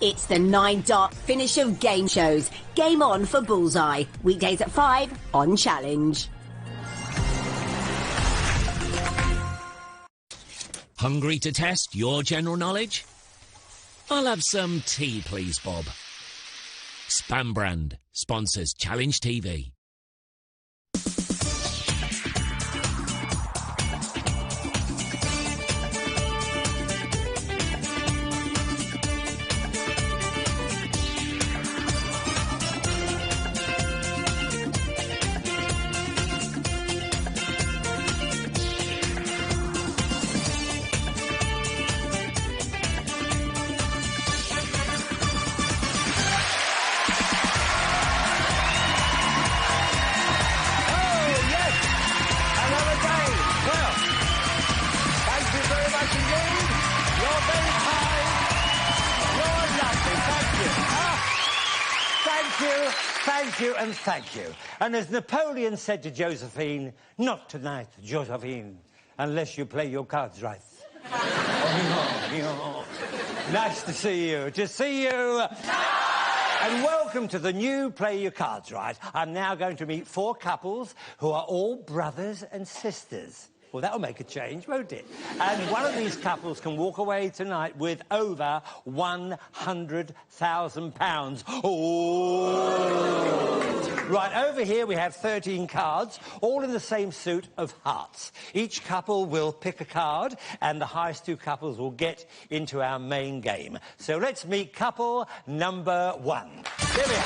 It's the 9-dart finish of game shows. Game on for Bullseye. Weekdays at 5 on Challenge. Hungry to test your general knowledge? I'll have some tea, please, Bob. Spam Brand sponsors Challenge TV. Thank you. And as Napoleon said to Josephine, not tonight, Josephine, unless you play your cards right. Nice to see you. And welcome to the new Play Your Cards Right. I'm now going to meet 4 couples who are all brothers and sisters. Well, that'll make a change, won't it? And one of these couples can walk away tonight with over £100,000. Oh! Right, over here we have 13 cards, all in the same suit of hearts. Each couple will pick a card, and the highest 2 couples will get into our main game. So let's meet couple number 1. Here we are.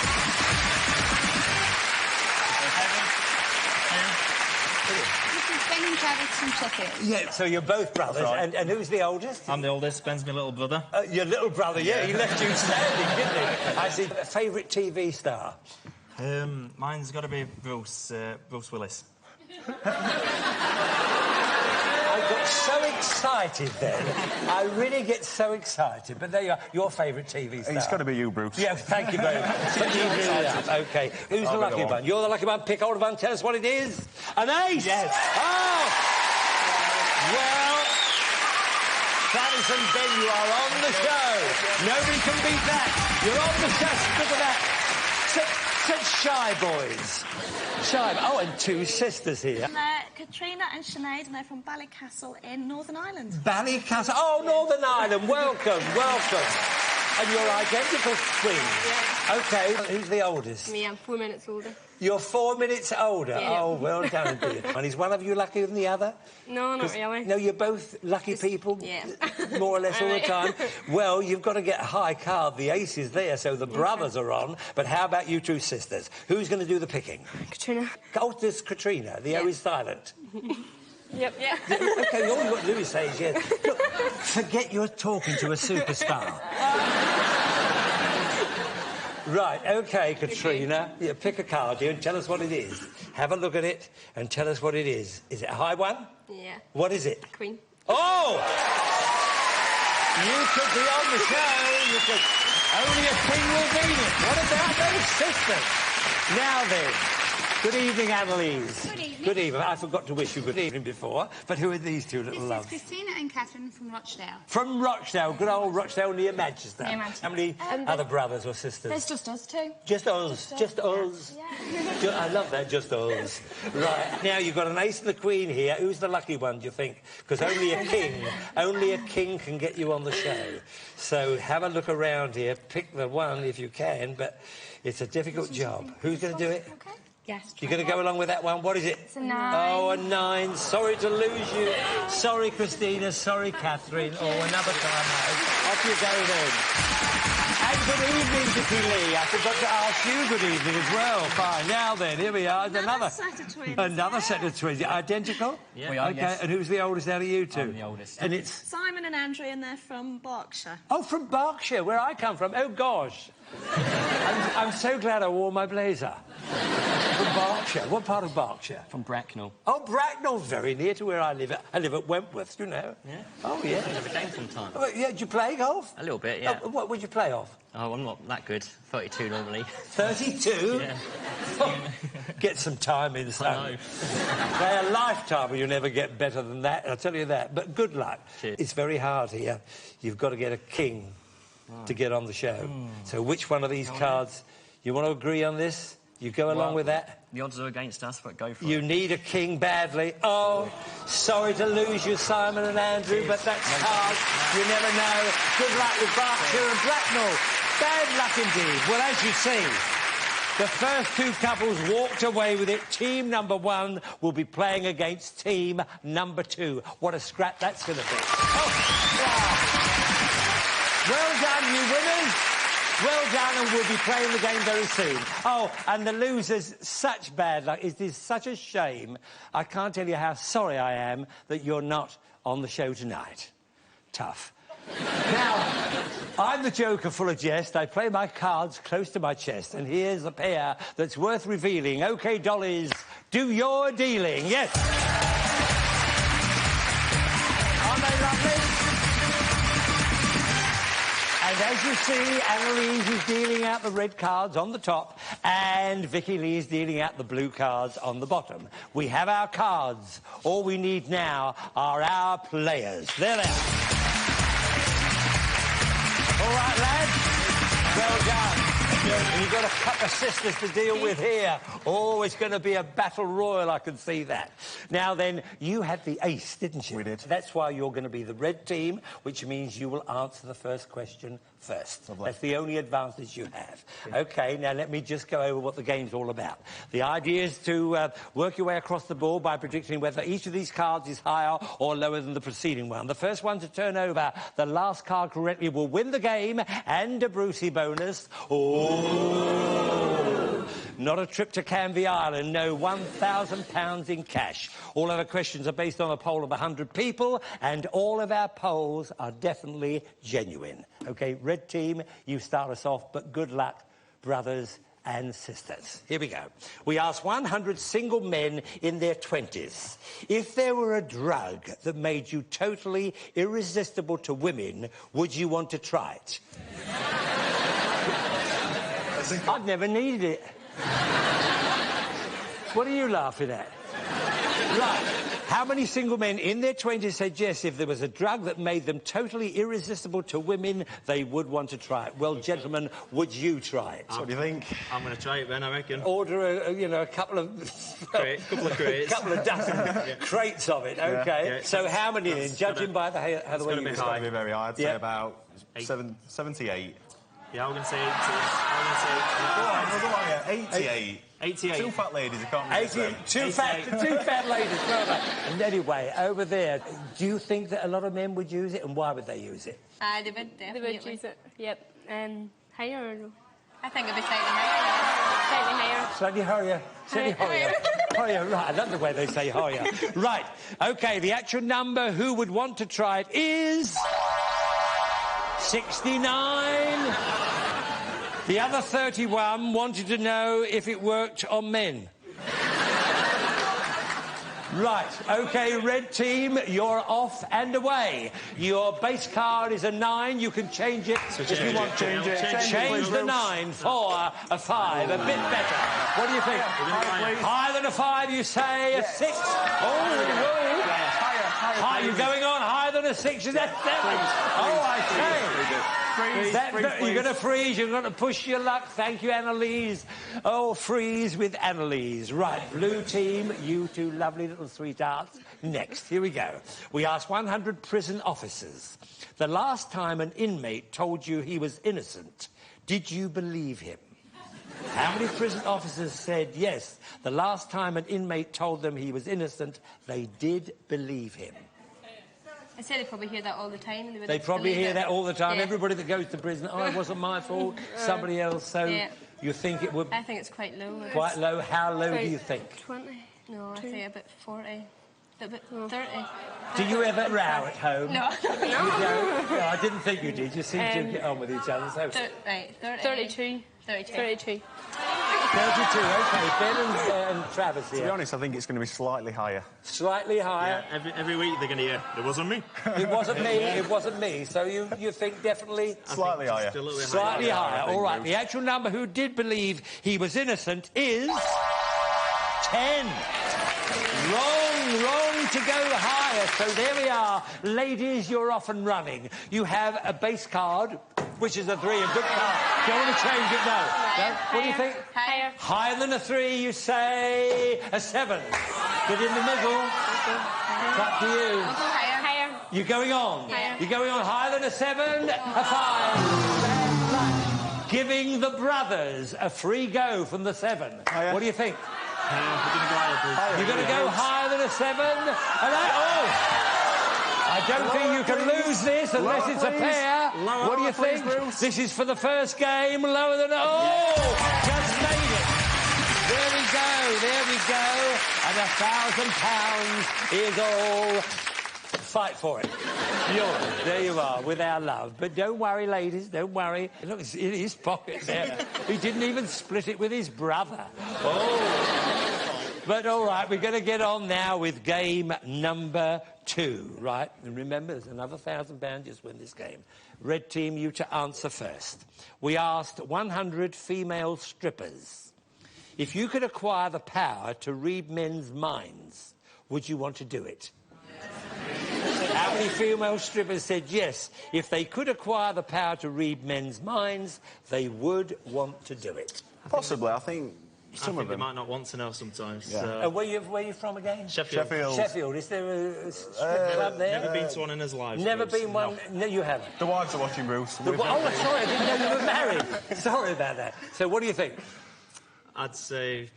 Yeah, so you're both brothers, right. and who's the oldest? I'm the oldest, Ben's my little brother. Your little brother, yeah, he left you standing, didn't he? I see. Favourite TV star? Mine's got to be Bruce Willis. I got so excited then. I really get so excited. But there you are, your favourite TV star. It's got to be you, Bruce. Yeah, thank you very much. OK, who's the lucky one? You're the lucky one. Pick hold of one. Tell us what it is. An ace! Yes. Oh! Well, Travis and Ben, you are on the show. Nobody can beat that. You're on the show. Look at that. Such shy boys. Shy. Oh, and 2 sisters here. They're Katrina and Sinead, and they're from Ballycastle in Northern Ireland. Ballycastle. Oh, Northern Ireland. Welcome, welcome. And you're identical twins. Yeah. OK, who's the oldest? Me, I'm 4 minutes older. You're 4 minutes older? Yeah. Oh, well done, dear. And is one of you luckier than the other? No, not really. No, you're both lucky people? Yeah. More or less all the time? Well, you've got to get a high card. The ace is there, so the brothers are on. But how about you 2 sisters? Who's going to do the picking? Katrina. Oh, there's Katrina. The O is silent. Yep, yeah. OK, all you've got to do is say yes. Look, forget you're talking to a superstar. Right, OK, Katrina. Yeah, pick a card here and tell us what it is. Have a look at it and tell us what it is. Is it a high one? Yeah. What is it? Queen. Oh! You could be on the show. You could... Only a king will beat it. What about those sisters? Now then. Good evening, Annalise. Good evening. Good evening. I forgot to wish you good evening before, but who are these 2 little loves? This is Christina and Catherine from Rochdale. From Rochdale, good old Rochdale near Manchester. Near Manchester. How many other brothers or sisters? There's just us 2. Just us. Just us. Yeah. I love that, just us. Right, now you've got an ace and a queen here. Who's the lucky one, do you think? Because only a king can get you on the show. So have a look around here, pick the one if you can, but it's a difficult job. Who's going to do it? Okay. Yes. You're going to go along with that one? What is it? It's a 9. Oh, a 9. Sorry to lose you. Sorry, Christina. Sorry, Catherine. Oh, another time out. Off you go then. And good evening, Vicky Lee. I forgot to ask you good evening as well. Fine. Now then, here we are. Another set of twins. Another set of twins. Identical? Yeah. We are, OK, yes. And who's the oldest out of you 2? I'm the oldest. And it's... Simon and Andrew, and they're from Berkshire. Oh, from Berkshire, where I come from. Oh, gosh. I'm so glad I wore my blazer. From Berkshire. What part of Berkshire? From Bracknell. Oh, Bracknell, very near to where I live. I live at Wentworth, you know. Yeah. Oh, yeah. I have a game sometime. Oh, yeah, do you play golf? A little bit, yeah. Oh, what would you play off? Oh, I'm not that good. 32 normally. 32? Yeah. Get some time in, son. I know. Play a lifetime or you'll never get better than that, I'll tell you that. But good luck. Cheers. It's very hard here. You've got to get a king. to get on the show. So which one of these cards... You want to agree on this? You go along with that? The odds are against us, but go for it. You need a king badly. Oh, sorry to lose you, Simon and Andrew, but that's hard. You never know. Good luck with Berkshire and Bracknell. Bad luck indeed. Well, as you see, the first two couples walked away with it. Team number 1 will be playing against team number 2. What a scrap that's going to be. Oh, wow. Well done, you winners. Well done, and we'll be playing the game very soon. Oh, and the losers, such bad luck. It is such a shame. I can't tell you how sorry I am that you're not on the show tonight. Tough. Now, I'm the Joker full of jest. I play my cards close to my chest, and here's a pair that's worth revealing. OK, dollies, do your dealing. Yes. Aren't they lovely? And as you see, Annalise is dealing out the red cards on the top, and Vicky Lee is dealing out the blue cards on the bottom. We have our cards. All we need now are our players. There they are. All right, lads. Well done. And you've got a couple of sisters to deal with here. Oh, it's going to be a battle royal, I can see that. Now then, you had the ace, didn't you? We did. That's why you're going to be the red team, which means you will answer the first question first. Lovely. That's the only advantage you have. OK, now let me just go over what the game's all about. The idea is to work your way across the board by predicting whether each of these cards is higher or lower than the preceding one. The first one to turn over the last card correctly will win the game and a Brucey bonus. Oh! Not a trip to Canvey Island, no, £1,000 in cash. All other questions are based on a poll of 100 people, and all of our polls are definitely genuine. OK, red team, you start us off, but good luck, brothers and sisters. Here we go. We asked 100 single men in their 20s. If there were a drug that made you totally irresistible to women, would you want to try it? I've never needed it. What are you laughing at? Right. How many single men in their 20s said yes, if there was a drug that made them totally irresistible to women, they would want to try it? Well, gentlemen, would you try it? What do you think? I'm going to try it then, I reckon. Order a couple of... couple of crates. A couple of dozen crates of it, OK. Yeah. So how many then? Judging by how the way you... It's going to be very high. I'd say about 78. 78. Yeah, I'm going to say 88. 88. Two fat ladies, I can't remember. Two fat ladies. And anyway, over there, do you think that a lot of men would use it, and why would they use it? They would They definitely. would use it, yep. Higher. I think it'd be slightly higher. Slightly higher. Slightly higher. Higher, right. I love the way they say higher. Right. OK, the actual number who would want to try it is... 69. The other 31 wanted to know if it worked on men. Right, OK, red team, you're off and away. Your base card is a 9. You can change it if you want to. Change the 9 for a 5, a bit better. What do you think? Higher than a 5, you say? A 6? Oh, higher. You're going on higher than a 6? Is that 7? Oh, I say. You're going to freeze, you're going to push your luck. Thank you, Annalise. Oh, freeze with Annalise. Right, blue team, you two lovely little sweethearts. Next, here we go. We asked 100 prison officers. The last time an inmate told you he was innocent, did you believe him? How many prison officers said yes? The last time an inmate told them he was innocent, they did believe him. I say they probably hear that all the time. And they probably hear that all the time. Yeah. Everybody that goes to prison, oh, it wasn't my fault, somebody else. So you think it would... I think it's quite low. Quite low? How low do you think? 20. No, I think about 40. About 30. Do you ever row at home? No. You don't? No, I didn't think you did. You seem to get on with each other. So... Right, 30. 32. 32. 32. 32, OK. Ben and Travis here. To be honest, I think it's going to be slightly higher. Slightly higher? Yeah, every week they're going to hear, it wasn't me. It wasn't me, it wasn't me. So you think definitely... Slightly higher. Slightly higher. All right, the actual number who did believe he was innocent is... 10. Wrong to go higher. So there we are. Ladies, you're off and running. You have a base card which is a 3, a good card. Do you want to change it? No. No? What do you think? Higher. Higher than a 3, you say a 7. Get in the middle. It's up to you. Higher. Higher. You're going on. Higher. You're going on higher than a 7, a 5. Bad luck. Giving the brothers a free go from the 7. Higher. What do you think? We're going to go higher, please. You're going to go higher than a 7? I don't think you can lose this unless it's a pair. What do you think? This is for the first game. Lower than... Just made it. There we go. And £1,000 is all. Fight for it. Yours. There you are, with our love. But don't worry, ladies, don't worry. Look, it's in his pocket there. He didn't even split it with his brother. But all right, we're going to get on now with game number 2, right? And remember, there's another £1,000 just win this game. Red team, you to answer first. We asked 100 female strippers, if you could acquire the power to read men's minds, would you want to do it? How many female strippers said yes? If they could acquire the power to read men's minds, they would want to do it. Possibly, I think some of they them. might not want to know sometimes. Yeah. So. Where you from again? Sheffield. Sheffield. Is there a strip club there? Never been to one in his life. Never Bruce. been one? No, you haven't. The wives are watching, Bruce. Sorry, I didn't know you were married. Sorry about that. So what do you think? I'd say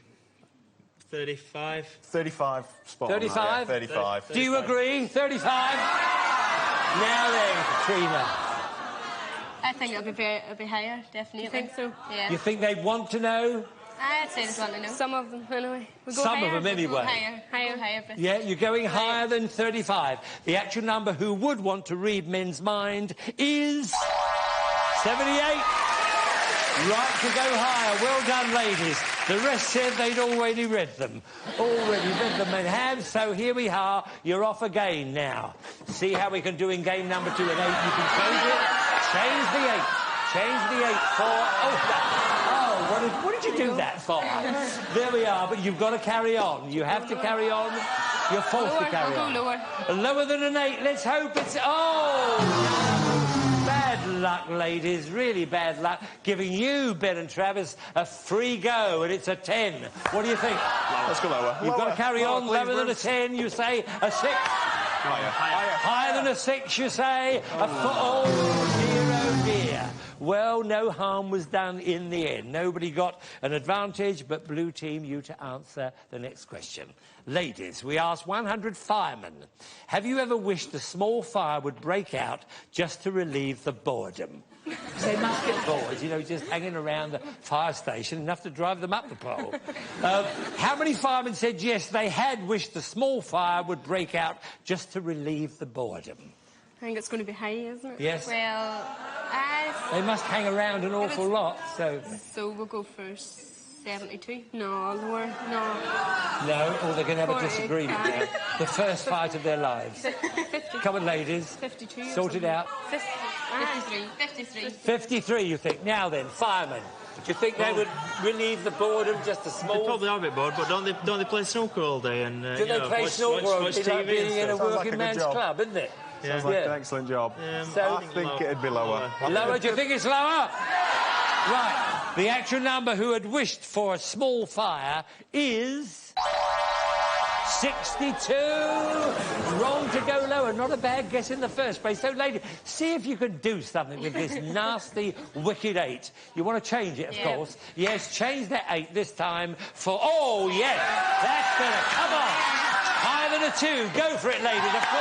35. 35 spot. 35? On that, yeah, 35. Do you agree? 35? Now then, Katrina. I think it'll be higher, definitely. You think so? Yeah. You think they want to know? I'd say there's one to know. Some of them, anyway. We'll go Some higher. of them, anyway. Higher. Yeah, you're going higher than 35. The actual number who would want to read men's mind is 78. Right to go higher. Well done, ladies. The rest said they'd already read them. Already read them in hand. So here we are. You're off again now. See how we can do in game number 2 and 8. You can change it. Change the 8. Change the 8 for... what did you do that for? There we are, but you've got to carry on. You have to carry on. You're forced to carry on. Lower than an 8. Let's hope it's... Bad luck, ladies. Really bad luck. Giving you, Ben and Travis, a free go, and it's a 10. What do you think? Let's go lower. You've got to carry on. Please, Lower than a Bruce. 10, you say a 6. Higher. Higher than a 6, you say a 4. Oh, dear. Well, no harm was done in the end. Nobody got an advantage, but blue team, you to answer the next question. Ladies, we asked 100 firemen, have you ever wished a small fire would break out just to relieve the boredom? They must get bored, you know, just hanging around the fire station, enough to drive them up the pole. How many firemen said yes, they had wished a small fire would break out just to relieve the boredom? I think it's going to be high, isn't it? Yes. Well, They must hang around an awful lot, so... So we'll go for 72? No, lower. No. No, or they're going to have a 40, disagreement now. The first fight of their lives. 50. Come on, ladies. 52. Sort it out. 53. 53, you think. Now then, firemen. Do you think they would relieve the boredom just a They small... probably are a bit bored, but don't they play snooker all day? And Do they play snooker or watch is it like TV being in a and stuff? like a working good man's job. club, isn't it? Sounds like an excellent job. So- I think it'd be lower. Lower? Do you think it's lower? Right. The actual number who had wished for a small fire is... 62. Wrong to go lower. Not a bad guess in the first place. So, lady, see if you can do something with this nasty, wicked 8. You want to change it, of course. Yes, change that 8 this time for... Oh, yes. That's better. Come on. Higher than a 2. Go for it, lady. The 4.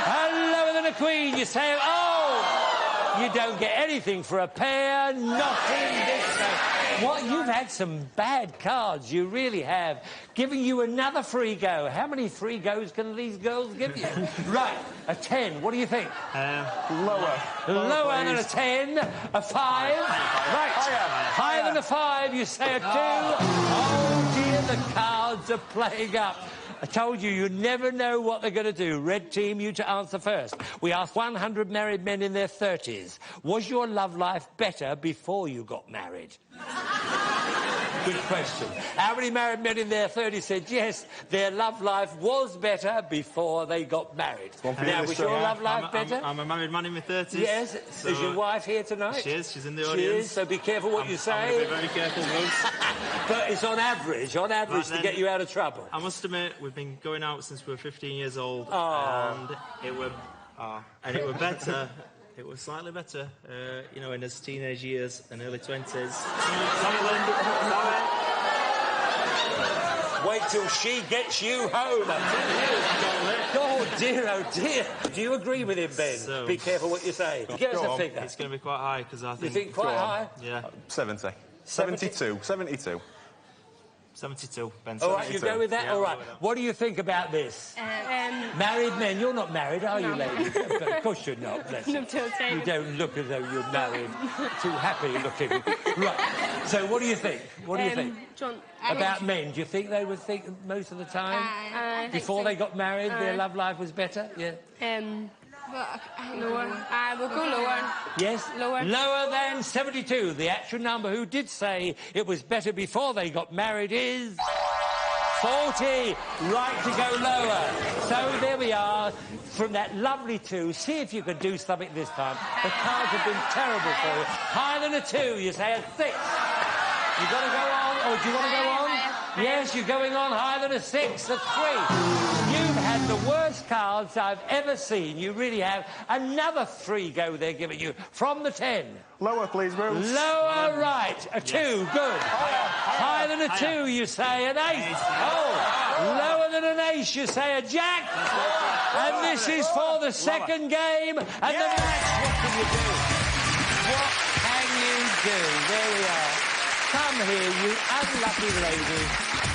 And lower than a queen. You say, oh, you don't get anything for a pair. Nothing this time. What? You've had some bad cards. You really have. Giving you another free go. How many free goes can these girls give you? Right. A 10. What do you think? Lower. Lower than a 10. A 5. Right. Higher than a 5. You say a 2. Oh, dear. The cards are playing up. I told you, you never know what they're going to do. Red team, you to answer first. We asked 100 married men in their 30s. Was your love life better before you got married? Good question. How many married men in their 30s said yes, their love life was better before they got married? Now, was your love life better? I'm a married man in my 30s. Yes. So is your wife here tonight? She is. She's in the She audience. is, so be careful what you say. I'm going to be very careful, Rose. But it's on average to get you out of trouble. I must admit, we've been going out since we were 15 years old, and it were better. It was slightly better, you know, in his teenage years and early 20s. Wait till she gets you home. Oh dear, oh dear. Do you agree with him, Ben? So, be careful what you say. Give us a figure. It's going to be quite high, because I think... You think quite high? Yeah. 70. 72. 72. 72, Ben. All right, you go with that? Yeah, all right. What do you think about this? Married men. You're not married, are you, lady? But of course you're not, bless you. You don't look as though you're married. Too happy looking. Right. So what do you think? What do you think? About men? Do you think they would think most of the time? Before they got married, their love life was better? Yeah. Lower. We'll go lower. Yes? Lower. Lower than 72. The actual number who did say it was better before they got married is... 40. Right to go lower. So there we are. From that lovely 2, see if you can do something this time. The cards have been terrible for you. Higher than a 2, you say a 6. You got to go on, or do you want to go on? Yes, you're going on higher than a 6, a 3. You've had the worst cards I've ever seen. You really have. Another 3 go they're giving you from the 10. Lower, please, Rose. Lower right. A 2, good. Higher than a 2, you say an 8. Oh, lower than an ace, you say a jack. And this is for the second game. And the match, what can you do? What can you do? There we are. Come here, you unlucky lady.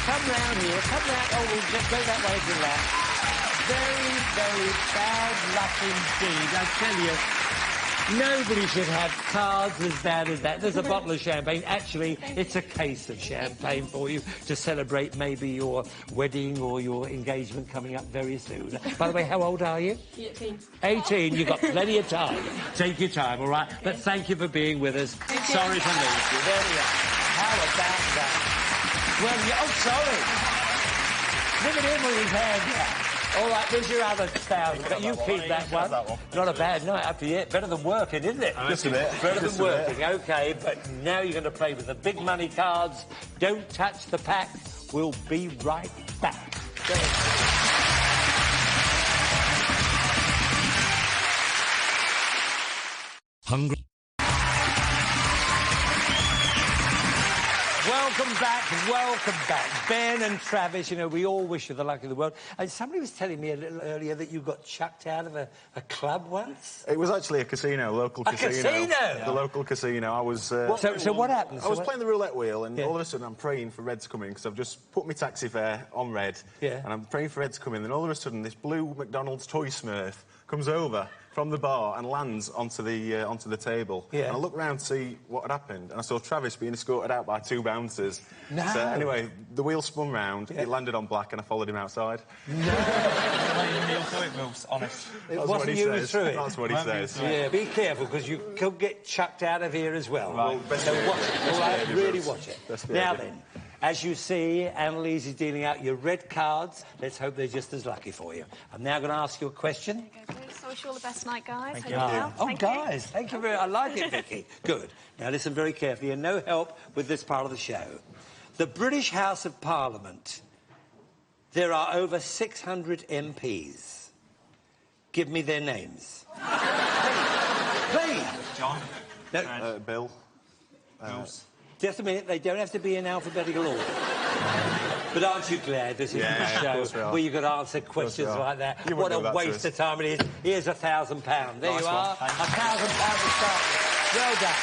Come round here. Come round. Oh, we'll just go that way to that. Very, very bad luck indeed, I tell you. Nobody should have cards as bad as that. There's a bottle of champagne. Actually, it's a case of champagne for you to celebrate maybe your wedding or your engagement coming up very soon. By the way, how old are you? 18. 18. You've got plenty of time. Take your time, all right? But thank you for being with us. Sorry to lose you. There we are. How about that? Well, oh, sorry. Look at him with his hand. Yeah. All right, there's your other 1,000, but you keep that one. Not a bad night up to yet. Better than working, isn't it? Just a bit. Better than working, OK, but now you're going to play with the big money cards. Don't touch the pack. We'll be right back. Go ahead. Hungry? Welcome back. Ben and Travis, you know, we all wish you the luck of the world. And somebody was telling me a little earlier that you got chucked out of a club once. It was actually a casino, local casino. A casino? The local casino. I was... So what happened? I was playing the roulette wheel, and all of a sudden I'm praying for red to come in, because I've just put my taxi fare on red, and I'm praying for red to come in, and all of a sudden this blue McDonald's toy Smurf comes over from the bar and lands onto the table. Yeah. And I looked round to see what had happened, and I saw Travis being escorted out by 2 bouncers. No. So anyway, the wheel spun round, it landed on black, and I followed him outside. Honest. It wasn't you who threw it. That's what he says. Yeah, be careful, because you could get chucked out of here as well. Right. So watch it, all right? Really watch it. Best Now behaviour. then, as you see, Annalise is dealing out your red cards. Let's hope they're just as lucky for you. I'm now going to ask you a question. So wish you all the best night, guys. Thank Hope you. you're well. Oh, Thank you. guys, thank you very much. I like it, Vicky. Good. Now, listen very carefully, and no help with this part of the show. The British House of Parliament, there are over 600 MPs. Give me their names. Please. John. No, Bill. Rose. just a minute, they don't have to be in alphabetical order. But aren't you glad this isn't Yeah, a of show course we are. where you could answer questions we are. like that? You What wouldn't a do that to waste us. of time it is. Here's £1,000. There Nice you one. are. Thank you. £1,000 to start with. Well done.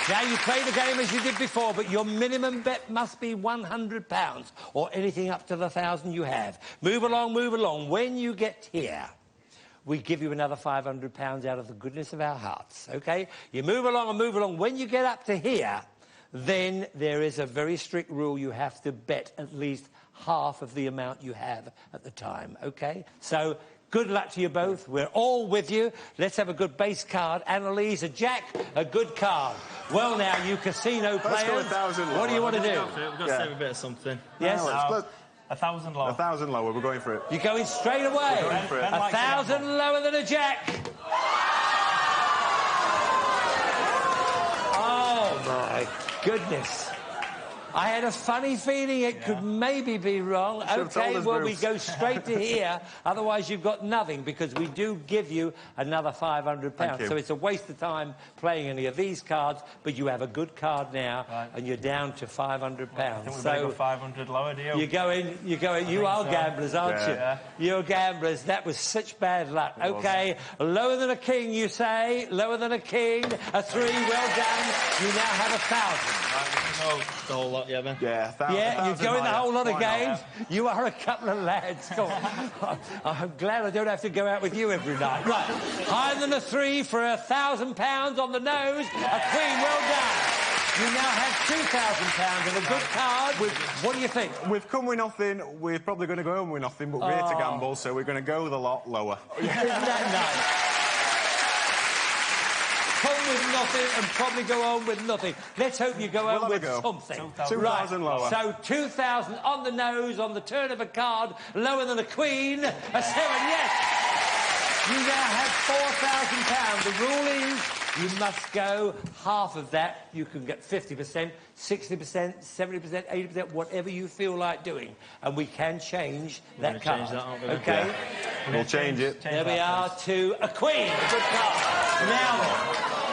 Now, you play the game as you did before, but your minimum bet must be £100, or anything up to the 1,000 you have. Move along, move along. When you get here, we give you another £500 out of the goodness of our hearts, OK? You move along and move along. When you get up to here, then there is a very strict rule. You have to bet at least half of the amount you have at the time, OK? So Good luck to you both. We're all with you. Let's have a good base card. Annalise, a jack, a good card. Well, now, you casino players, go 1,000 lower. what do you want to do? We've got to save a bit of something. Yes? 1,000 lower. 1,000 lower, we're going for it. You're going straight away. We're going for it. 1,000 lower than a jack. Oh, my goodness. I had a funny feeling it could maybe be wrong. OK, well, we go straight to here. Otherwise, you've got nothing, because we do give you another £500. So it's a waste of time playing any of these cards, but you have a good card now, and you're down to £500. So 500 lower, do you? You are gamblers, aren't you? Yeah. You're gamblers. That was such bad luck. OK, lower than a king, you say. Lower than a king. A 3, well done. You now have 1,000. The whole lot, yeah, man. Yeah, 1,000. Yeah, you go in the whole lot of games. Not? You are a couple of lads. Go on. I'm glad I don't have to go out with you every night. Right, higher than a 3 for £1,000 on the nose. A queen, well done. You now have £2,000 and a good card. What do you think? We've come with nothing. We're probably going to go home with nothing, but we're here to gamble, so we're going to go with a lot lower. Isn't that nice? Come with nothing and probably go home with nothing. Let's hope you go home with something. 2,000 lower. So 2,000 on the nose, on the turn of a card, lower than a queen. A 7, yes! You now have £4,000. The rule is you must go half of that. You can get 50%, 60%, 70%, 80%, whatever you feel like doing. And we can change that card. Change that, aren't we? OK? Yeah. We'll change it. There we are, to a queen. A good card.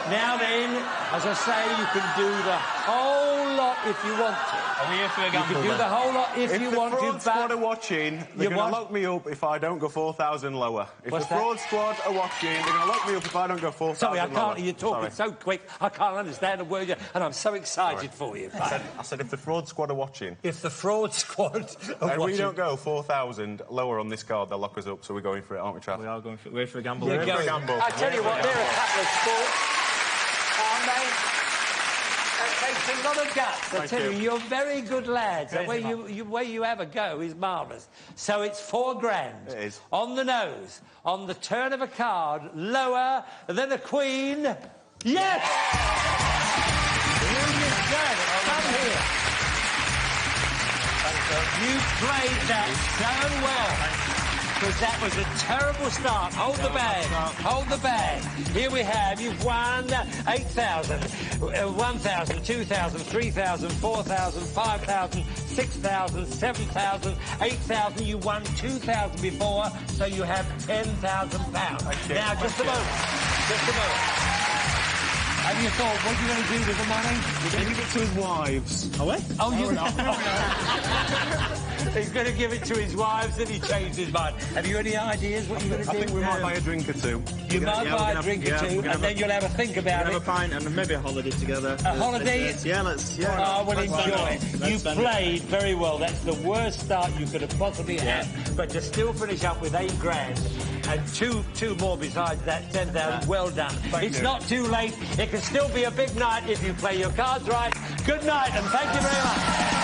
Now then, as I say, you can do the whole lot if you want to. Are we here for a gamble? You can do the whole lot if you want to. If the fraud squad are watching, they're going to lock me up if I don't go 4,000 lower. If the fraud squad are watching, they're going to lock me up if I don't go 4,000 lower. Sorry, I can't. You're talking so quick, I can't understand a word, and I'm so excited for you. I said if the fraud squad are watching. If the fraud squad are and watching. we don't go 4,000 lower on this card, they'll lock us up, so we're going for it, aren't we, Trav? We are going for it. We're for a gamble. We're for a gamble. I tell you what, they're a couple of sports. Aren't they? That takes a lot of guts. I tell you, you're very good lads. The way you have a go is marvellous. So it's £4,000. It is. On the nose, on the turn of a card, lower than a queen. Yes! Come here. You played that so well. Because that was a terrible start. Hold the bag. Hold the bag. Here we have, you've won 8,000, 1,000, 2,000, 3,000, 4,000, 5,000, 6,000, 7,000, 8,000. You won 2,000 before, so you have £10,000. Now, just a moment. Just a moment. Have you thought, what are you going to do with the money? We're going to give it to his wives. Oh, what? Oh, you... He's going to give it to his wives, and he changed his mind. Have you any ideas what you're going to do? I think we might buy a drink or two. You might buy a drink or two, and then you'll have a think about it. Have a pint and maybe a holiday together. A holiday? Yeah, let's... Yeah. Oh, well, enjoy it. You played very well. That's the worst start you could have possibly had. But to still finish up with £8,000 and two more besides that, 10,000, well done. It's not too late. It can still be a big night if you play your cards right. Good night, and thank you very much.